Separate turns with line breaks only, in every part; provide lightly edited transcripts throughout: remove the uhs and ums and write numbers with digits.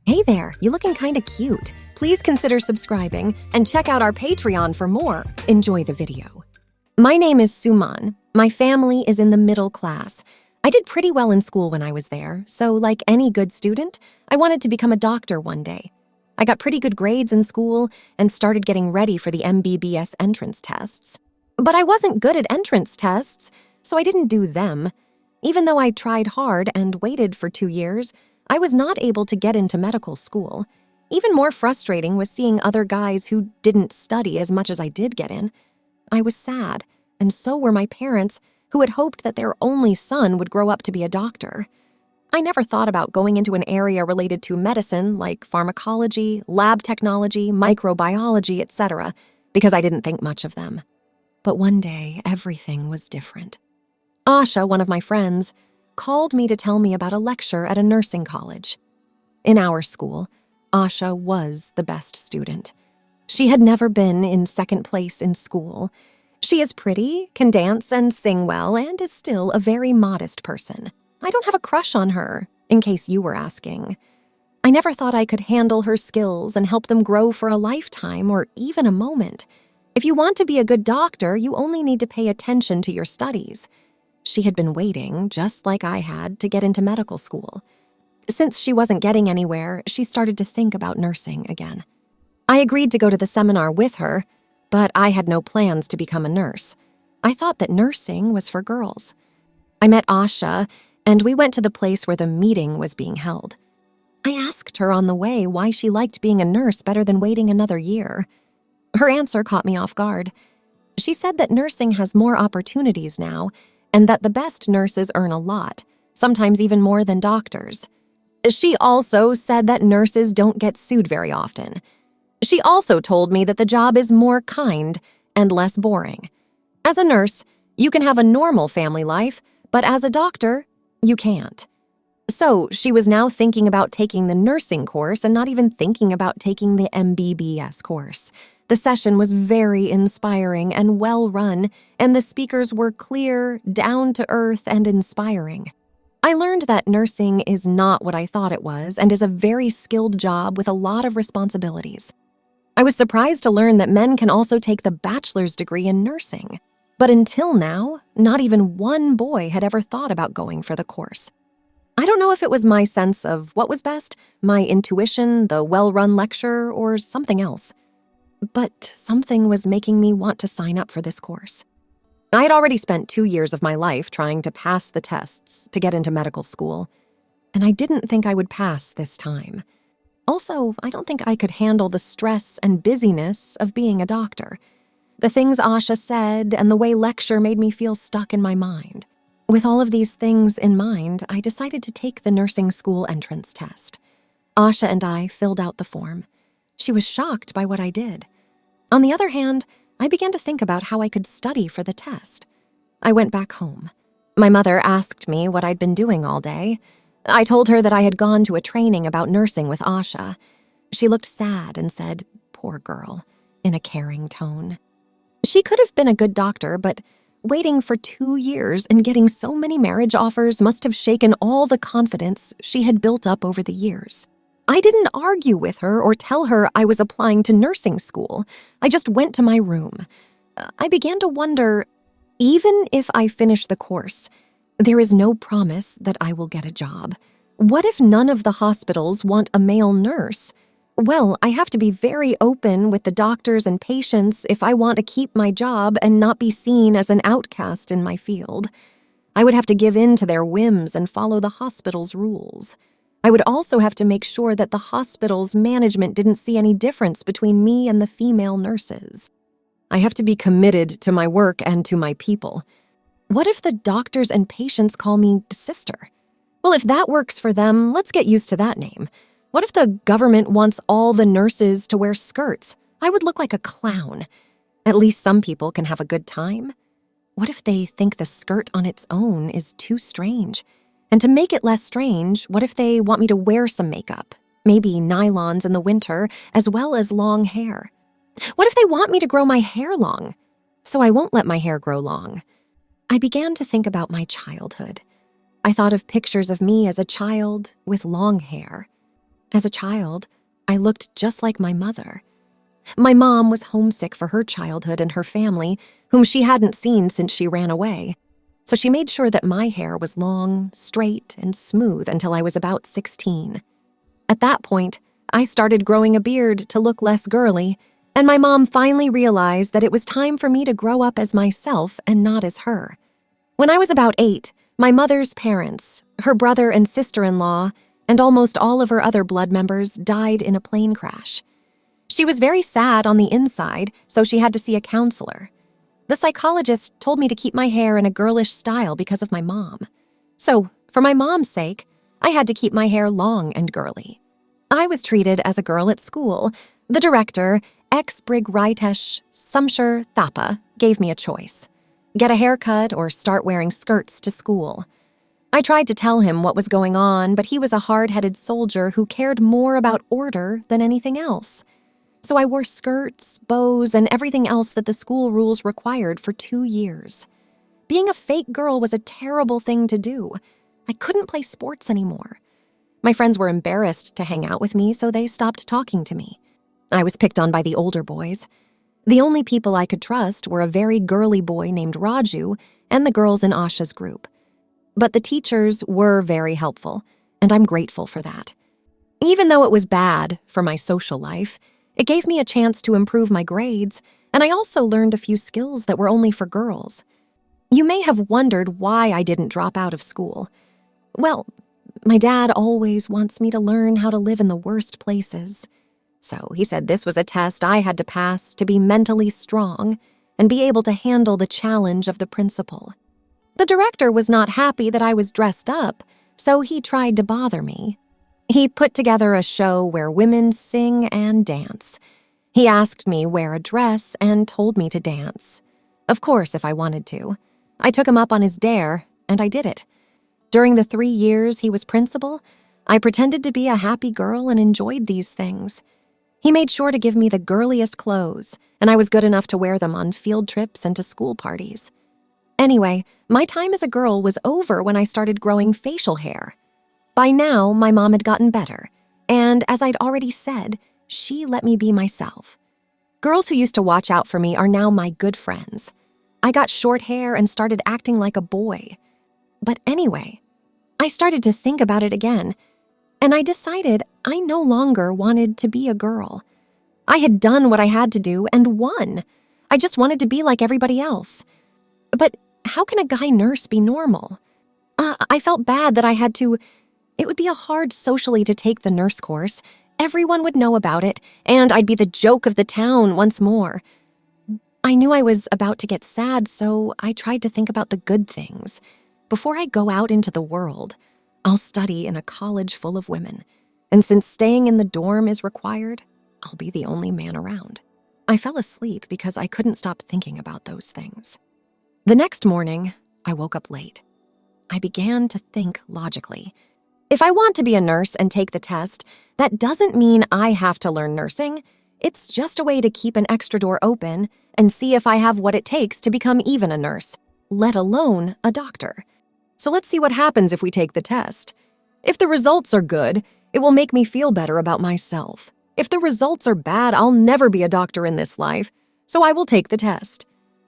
Hey there, you looking kinda cute. Please consider subscribing and check out our Patreon for more. Enjoy the video. My name is Suman. My family is in the middle class. I did pretty well in school when I was there, so like any good student, I wanted to become a doctor one day. I got pretty good grades in school and started getting ready for the MBBS entrance tests. But I wasn't good at entrance tests, so I didn't do them. Even though I tried hard and waited for 2 years, I was not able to get into medical school. Even more frustrating was seeing other guys who didn't study as much as I did get in. I was sad, and so were my parents, who had hoped that their only son would grow up to be a doctor. I never thought about going into an area related to medicine like pharmacology, lab technology, microbiology, etc., because I didn't think much of them. But one day, everything was different. Asha, one of my friends, called me to tell me about a lecture at a nursing college. In our school, Asha was the best student. She had never been in second place in school. She is pretty, can dance and sing well, and is still a very modest person. I don't have a crush on her, in case you were asking. I never thought I could handle her skills and help them grow for a lifetime or even a moment. If you want to be a good doctor, you only need to pay attention to your studies. She had been waiting, just like I had, to get into medical school. Since she wasn't getting anywhere, she started to think about nursing again. I agreed to go to the seminar with her, but I had no plans to become a nurse. I thought that nursing was for girls. I met Asha, and we went to the place where the meeting was being held. I asked her on the way why she liked being a nurse better than waiting another year. Her answer caught me off guard. She said that nursing has more opportunities now, and that the best nurses earn a lot, sometimes even more than doctors. She also said that nurses don't get sued very often. She also told me that the job is more kind and less boring. As a nurse, you can have a normal family life, but as a doctor, you can't. So she was now thinking about taking the nursing course and not even thinking about taking the MBBS course. The session was very inspiring and well-run, and the speakers were clear, down-to-earth, and inspiring. I learned that nursing is not what I thought it was and is a very skilled job with a lot of responsibilities. I was surprised to learn that men can also take the bachelor's degree in nursing. But until now, not even one boy had ever thought about going for the course. I don't know if it was my sense of what was best, my intuition, the well-run lecture, or something else. But something was making me want to sign up for this course. I had already spent 2 years of my life trying to pass the tests to get into medical school, and I didn't think I would pass this time. Also, I don't think I could handle the stress and busyness of being a doctor. The things Asha said and the way lecture made me feel stuck in my mind. With all of these things in mind, I decided to take the nursing school entrance test. Asha and I filled out the form. She was shocked by what I did. On the other hand, I began to think about how I could study for the test. I went back home. My mother asked me what I'd been doing all day. I told her that I had gone to a training about nursing with Asha. She looked sad and said, "Poor girl," in a caring tone. She could have been a good doctor, but waiting for 2 years and getting so many marriage offers must have shaken all the confidence she had built up over the years. I didn't argue with her or tell her I was applying to nursing school. I just went to my room. I began to wonder, even if I finish the course, there is no promise that I will get a job. What if none of the hospitals want a male nurse? Well, I have to be very open with the doctors and patients if I want to keep my job and not be seen as an outcast in my field. I would have to give in to their whims and follow the hospital's rules. I would also have to make sure that the hospital's management didn't see any difference between me and the female nurses. I have to be committed to my work and to my people. What if the doctors and patients call me sister? Well, if that works for them, let's get used to that name. What if the government wants all the nurses to wear skirts? I would look like a clown. At least some people can have a good time. What if they think the skirt on its own is too strange? And to make it less strange, what if they want me to wear some makeup? Maybe nylons in the winter, as well as long hair. What if they want me to grow my hair long? So I won't let my hair grow long. I began to think about my childhood. I thought of pictures of me as a child with long hair. As a child, I looked just like my mother. My mom was homesick for her childhood and her family, whom she hadn't seen since she ran away. So she made sure that my hair was long, straight, and smooth until I was about 16. At that point, I started growing a beard to look less girly, and my mom finally realized that it was time for me to grow up as myself and not as her. When I was about 8, my mother's parents, her brother and sister-in-law, and almost all of her other blood members died in a plane crash. She was very sad on the inside, so she had to see a counselor. The psychologist told me to keep my hair in a girlish style because of my mom. So, for my mom's sake, I had to keep my hair long and girly. I was treated as a girl at school. The director, ex-Brig Ritesh Sumshur Thapa, gave me a choice: get a haircut or start wearing skirts to school. I tried to tell him what was going on, but he was a hard-headed soldier who cared more about order than anything else. So I wore skirts, bows, and everything else that the school rules required for 2 years. Being a fake girl was a terrible thing to do. I couldn't play sports anymore. My friends were embarrassed to hang out with me, so they stopped talking to me. I was picked on by the older boys. The only people I could trust were a very girly boy named Raju and the girls in Asha's group. But the teachers were very helpful, and I'm grateful for that. Even though it was bad for my social life, it gave me a chance to improve my grades, and I also learned a few skills that were only for girls. You may have wondered why I didn't drop out of school. Well, my dad always wants me to learn how to live in the worst places. So he said this was a test I had to pass to be mentally strong and be able to handle the challenge of the principal. The director was not happy that I was dressed up, so he tried to bother me. He put together a show where women sing and dance. He asked me wear a dress and told me to dance. Of course, if I wanted to. I took him up on his dare, and I did it. During the 3 years he was principal, I pretended to be a happy girl and enjoyed these things. He made sure to give me the girliest clothes, and I was good enough to wear them on field trips and to school parties. Anyway, my time as a girl was over when I started growing facial hair. By now, my mom had gotten better, and as I'd already said, she let me be myself. Girls who used to watch out for me are now my good friends. I got short hair and started acting like a boy. But anyway, I started to think about it again, and I decided I no longer wanted to be a girl. I had done what I had to do and won. I just wanted to be like everybody else. But how can a guy nurse be normal? I felt bad that I had to. It would be hard socially to take the nurse course. Everyone would know about it, and I'd be the joke of the town once more. I knew I was about to get sad, so I tried to think about the good things. Before I go out into the world, I'll study in a college full of women, and since staying in the dorm is required, I'll be the only man around. I fell asleep because I couldn't stop thinking about those things. The next morning, I woke up late. I began to think logically. If I want to be a nurse and take the test, that doesn't mean I have to learn nursing. It's just a way to keep an extra door open and see if I have what it takes to become even a nurse, let alone a doctor. So let's see what happens if we take the test. If the results are good, it will make me feel better about myself. If the results are bad, I'll never be a doctor in this life, so I will take the test.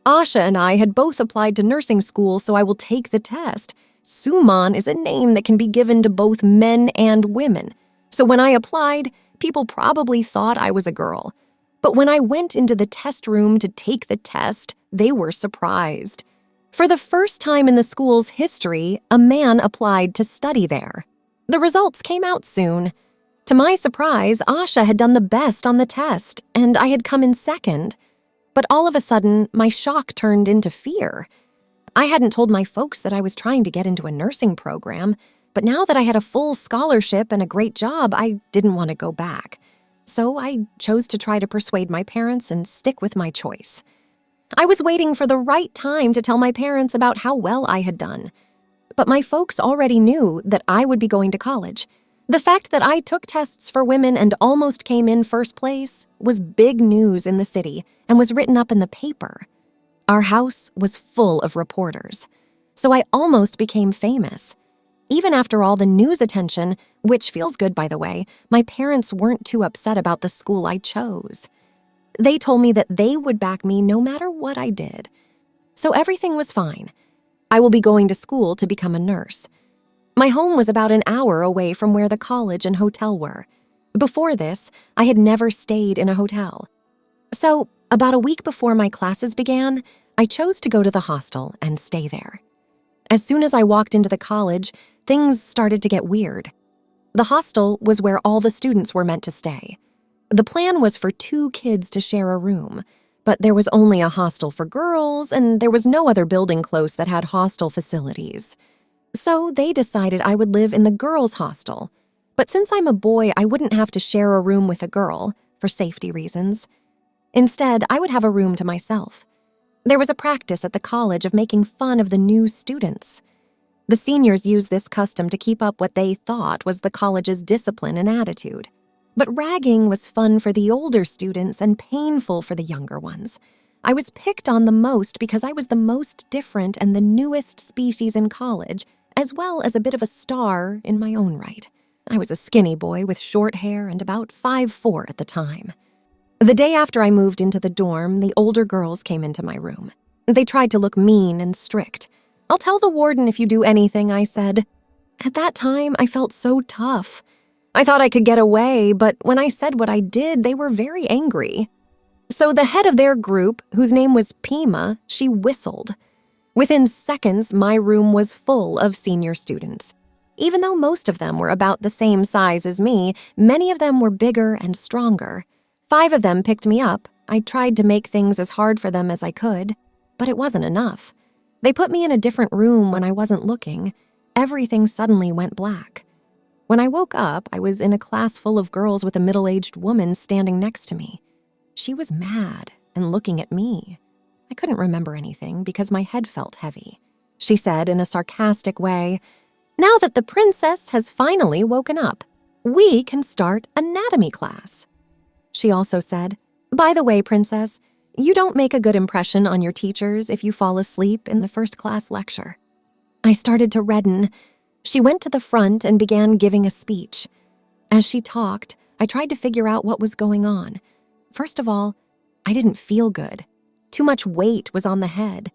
Asha and I had both applied to nursing school, so I will take the test. Suman is a name that can be given to both men and women. So when I applied, people probably thought I was a girl. But when I went into the test room to take the test, they were surprised. For the first time in the school's history, a man applied to study there. The results came out soon. To my surprise, Asha had done the best on the test, and I had come in second. But all of a sudden, my shock turned into fear. I hadn't told my folks that I was trying to get into a nursing program, but now that I had a full scholarship and a great job, I didn't want to go back. So I chose to try to persuade my parents and stick with my choice. I was waiting for the right time to tell my parents about how well I had done. But my folks already knew that I would be going to college. The fact that I took tests for women and almost came in first place was big news in the city and was written up in the paper. Our house was full of reporters, so I almost became famous. Even after all the news attention, which feels good by the way, my parents weren't too upset about the school I chose. They told me that they would back me no matter what I did. So everything was fine. I will be going to school to become a nurse. My home was about an hour away from where the college and hotel were. Before this, I had never stayed in a hotel. So, about a week before my classes began, I chose to go to the hostel and stay there. As soon as I walked into the college, things started to get weird. The hostel was where all the students were meant to stay. The plan was for 2 kids to share a room, but there was only a hostel for girls, and there was no other building close that had hostel facilities. So they decided I would live in the girls' hostel. But since I'm a boy, I wouldn't have to share a room with a girl, for safety reasons. Instead, I would have a room to myself. There was a practice at the college of making fun of the new students. The seniors used this custom to keep up what they thought was the college's discipline and attitude. But ragging was fun for the older students and painful for the younger ones. I was picked on the most because I was the most different and the newest species in college, as well as a bit of a star in my own right. I was a skinny boy with short hair and about 5'4" at the time. The day after I moved into the dorm, the older girls came into my room. They tried to look mean and strict. "I'll tell the warden if you do anything," I said. At that time, I felt so tough. I thought I could get away, but when I said what I did, they were very angry. So the head of their group, whose name was Pima, she whistled. Within seconds, my room was full of senior students. Even though most of them were about the same size as me, many of them were bigger and stronger. 5 of them picked me up. I tried to make things as hard for them as I could, but it wasn't enough. They put me in a different room when I wasn't looking. Everything suddenly went black. When I woke up, I was in a class full of girls with a middle-aged woman standing next to me. She was mad and looking at me. I couldn't remember anything because my head felt heavy. She said in a sarcastic way, "Now that the princess has finally woken up, we can start anatomy class." She also said, "By the way, princess, you don't make a good impression on your teachers if you fall asleep in the first class lecture." I started to redden. She went to the front and began giving a speech. As she talked, I tried to figure out what was going on. First of all, I didn't feel good. Too much weight was on the head.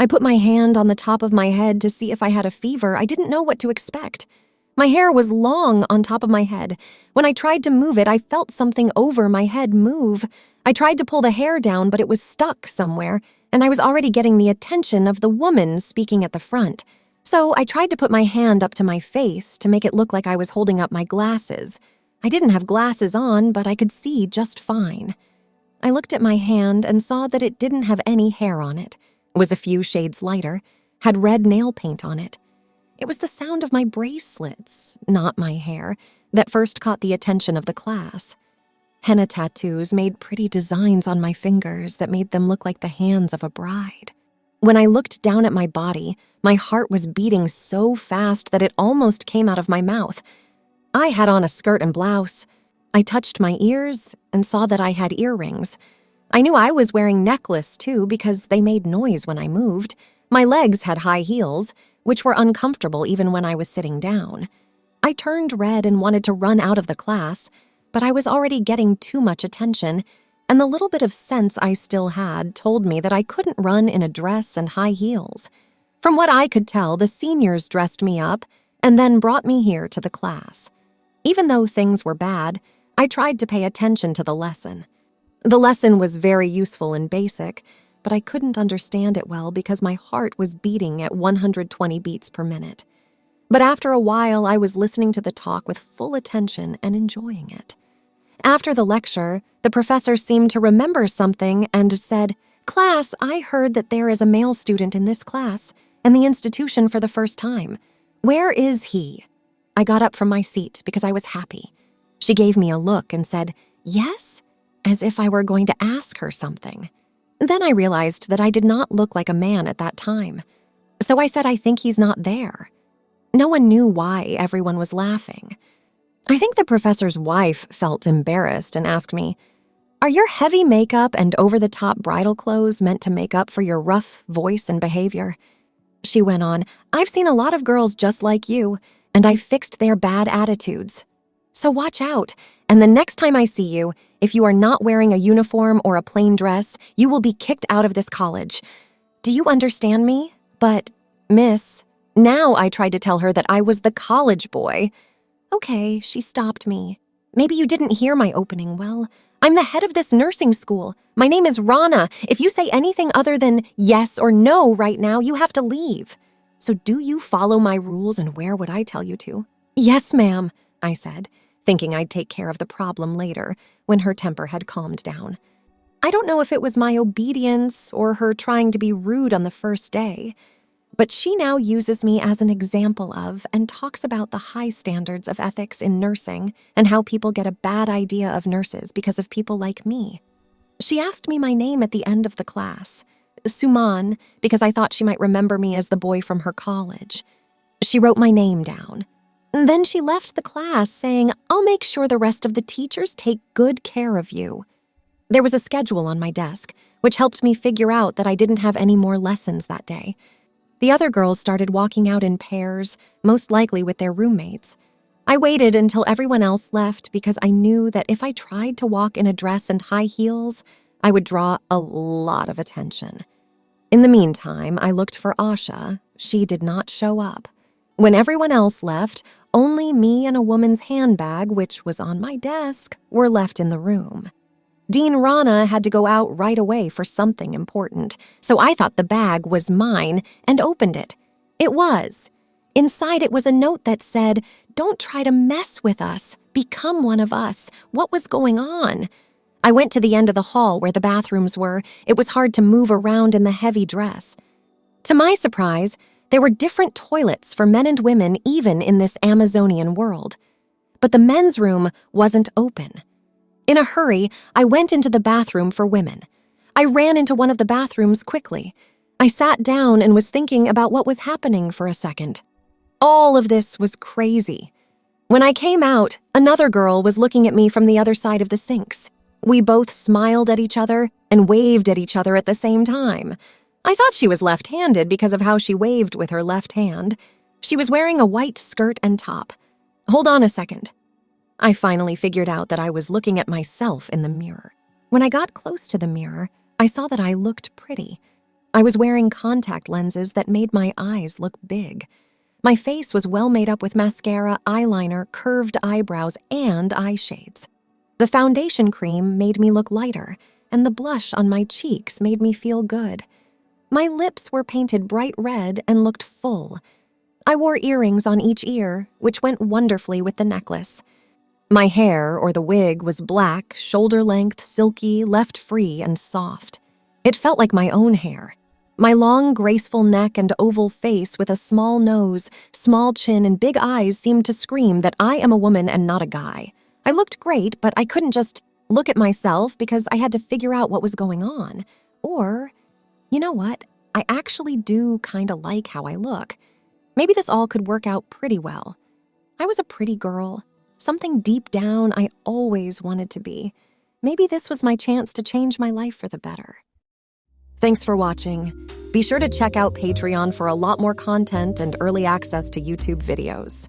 I put my hand on the top of my head to see if I had a fever. I didn't know what to expect. My hair was long on top of my head. When I tried to move it, I felt something over my head move. I tried to pull the hair down, but it was stuck somewhere, and I was already getting the attention of the woman speaking at the front. So I tried to put my hand up to my face to make it look like I was holding up my glasses. I didn't have glasses on, but I could see just fine. I looked at my hand and saw that it didn't have any hair on it, was a few shades lighter, had red nail paint on it. It was the sound of my bracelets, not my hair, that first caught the attention of the class. Henna tattoos made pretty designs on my fingers that made them look like the hands of a bride. When I looked down at my body, my heart was beating so fast that it almost came out of my mouth. I had on a skirt and blouse. I touched my ears and saw that I had earrings. I knew I was wearing necklace too because they made noise when I moved. My legs had high heels, which were uncomfortable even when I was sitting down. I turned red and wanted to run out of the class, but I was already getting too much attention, and the little bit of sense I still had told me that I couldn't run in a dress and high heels. From what I could tell, the seniors dressed me up and then brought me here to the class. Even though things were bad, I tried to pay attention to the lesson. The lesson was very useful and basic, but I couldn't understand it well because my heart was beating at 120 beats per minute. But after a while, I was listening to the talk with full attention and enjoying it. After the lecture, the professor seemed to remember something and said, "Class, I heard that there is a male student in this class and the institution for the first time. Where is he?" I got up from my seat because I was happy. She gave me a look and said, "Yes?" as if I were going to ask her something. Then I realized that I did not look like a man at that time. So I said, "I think he's not there." No one knew why everyone was laughing. I think the professor's wife felt embarrassed and asked me, "Are your heavy makeup and over-the-top bridal clothes meant to make up for your rough voice and behavior?" She went on, "I've seen a lot of girls just like you, and I fixed their bad attitudes. So watch out, and the next time I see you, if you are not wearing a uniform or a plain dress, you will be kicked out of this college. Do you understand me? But, miss," now I tried to tell her that I was the college boy. "Okay," she stopped me. "Maybe you didn't hear my opening well. I'm the head of this nursing school. My name is Rana. If you say anything other than yes or no right now, you have to leave. So do you follow my rules and wear what I tell you to?" "Yes, ma'am," I said, thinking I'd take care of the problem later when her temper had calmed down. I don't know if it was my obedience or her trying to be rude on the first day, but she now uses me as an example of and talks about the high standards of ethics in nursing and how people get a bad idea of nurses because of people like me. She asked me my name at the end of the class, Suman, because I thought she might remember me as the boy from her college. She wrote my name down. Then she left the class saying, "I'll make sure the rest of the teachers take good care of you." There was a schedule on my desk, which helped me figure out that I didn't have any more lessons that day. The other girls started walking out in pairs, most likely with their roommates. I waited until everyone else left because I knew that if I tried to walk in a dress and high heels, I would draw a lot of attention. In the meantime, I looked for Asha. She did not show up. When everyone else left, only me and a woman's handbag, which was on my desk, were left in the room. Dean Rana had to go out right away for something important, so I thought the bag was mine and opened it. It was. Inside it was a note that said, "Don't try to mess with us. Become one of us. What was going on?" I went to the end of the hall where the bathrooms were. It was hard to move around in the heavy dress. To my surprise, there were different toilets for men and women even in this Amazonian world. But the men's room wasn't open. In a hurry, I went into the bathroom for women. I ran into one of the bathrooms quickly. I sat down and was thinking about what was happening for a second. All of this was crazy. When I came out, another girl was looking at me from the other side of the sinks. We both smiled at each other and waved at each other at the same time. I thought she was left-handed because of how she waved with her left hand. She was wearing a white skirt and top. Hold on a second. I finally figured out that I was looking at myself in the mirror. When I got close to the mirror, I saw that I looked pretty. I was wearing contact lenses that made my eyes look big. My face was well made up with mascara, eyeliner, curved eyebrows, and eye shades. The foundation cream made me look lighter, and the blush on my cheeks made me feel good. My lips were painted bright red and looked full. I wore earrings on each ear, which went wonderfully with the necklace. My hair, or the wig, was black, shoulder-length, silky, left free, and soft. It felt like my own hair. My long, graceful neck and oval face with a small nose, small chin, and big eyes seemed to scream that I am a woman and not a guy. I looked great, but I couldn't just look at myself because I had to figure out what was going on. Or, you know what? I actually do kind of like how I look. Maybe this all could work out pretty well. I was a pretty girl. Something deep down I always wanted to be. Maybe this was my chance to change my life for the better. Thanks for watching. Be sure to check out Patreon for a lot more content and early access to YouTube videos.